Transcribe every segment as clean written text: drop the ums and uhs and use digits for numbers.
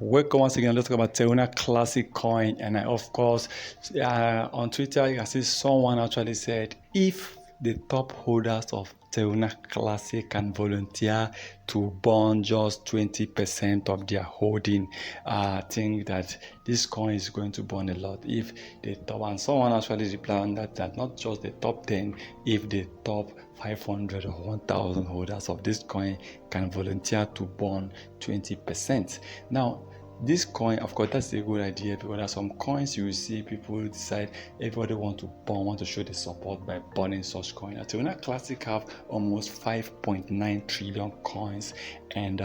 Welcome once again. Let's talk about Terra Classic Coin. And of course, on Twitter, you can see someone actually said, if the top holders of Terra Classic can volunteer to burn just 20% of their holding, I think that this coin is going to burn a lot. If the top, and someone actually replied on that not just the top 10, if the top 500 or 1,000 holders of this coin can volunteer to burn 20%. Now, this coin, of course, that's a good idea, because there are some coins you will see people decide everybody want to show the support by burning such coin. Terra Classic have almost 5.9 trillion coins, and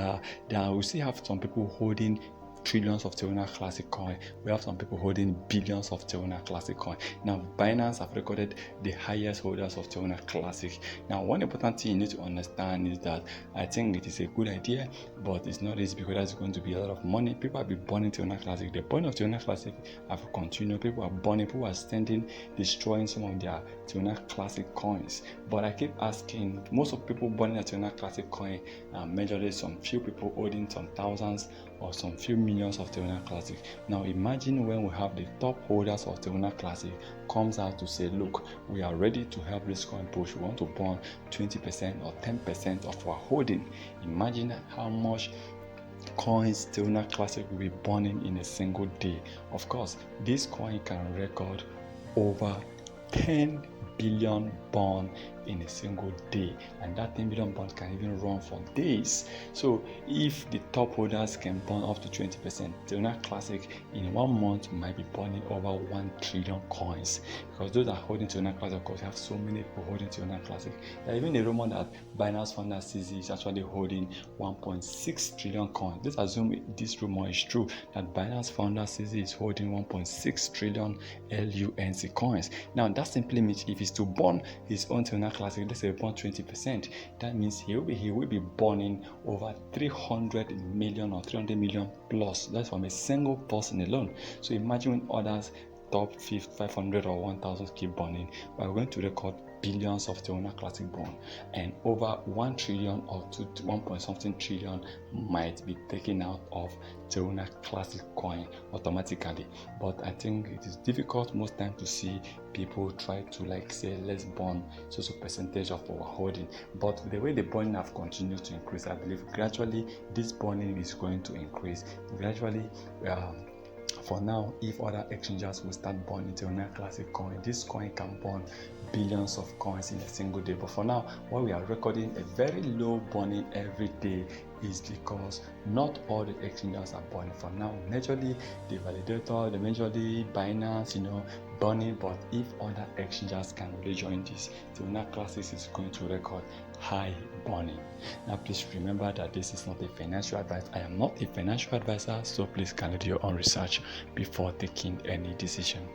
we still have some people holding trillions of Terra Classic coin. We have some people holding billions of Terra Classic coin. Now, Binance have recorded the highest holders of Terra Classic. Now, one important thing you need to understand is that I think it is a good idea, but it's not easy, because that's going to be a lot of money. People have been burning Terra Classic. The burn of Terra Classic have continued. People are burning. People are destroying some of their Terra Classic coins. But I keep asking, most of people burning a Terra Classic coin are majorly some few people holding some thousands or some few millions of Terra Classic. Now imagine when we have the top holders of Terra Classic comes out to say, look, we are ready to help this coin push. We want to burn 20% or 10% of our holding. Imagine how much coins Terra Classic will be burning in a single day. Of course, this coin can record over 10 billion burn in a single day, and that 10 billion burn can even run for days. So if the top holders can burn up to 20%, Terra Classic in 1 month might be burning over 1 trillion coins, because those are holding Terra Classic. Of course, you have so many people holding Terra Classic. There is even a rumor that Binance founder CZ is actually holding 1.6 trillion coins. Let's assume this rumor is true, that Binance founder CZ is holding 1.6 trillion LUNC coins. Now that simply means if he's to burn his own Terra Classic, let's say burn 20%, that means he will be burning over 300 million or 300 million plus. That's from a single person alone. So imagine when others top 500 or 1,000 keep burning, we're going to record billions of Terra Classic burn, and over 1 trillion or 1 point something trillion might be taken out of Terra Classic coin automatically. But I think it is difficult most time to see people try to say, let's burn so percentage of our holding. But the way the burning have continued to increase, I believe gradually this burning is going to increase gradually. For now, if other exchanges will start burning Terra Classic coin, this coin can burn billions of coins in a single day. But for now, what we are recording a very low burning every day is because not all the exchanges are burning. For now, majorly the validator, the majorly Binance, burning. But if other exchanges can really join this, Terra Classic is going to record high burning. Now, please remember that this is not a financial advice. I am not a financial advisor, so please do your own research before taking any decision.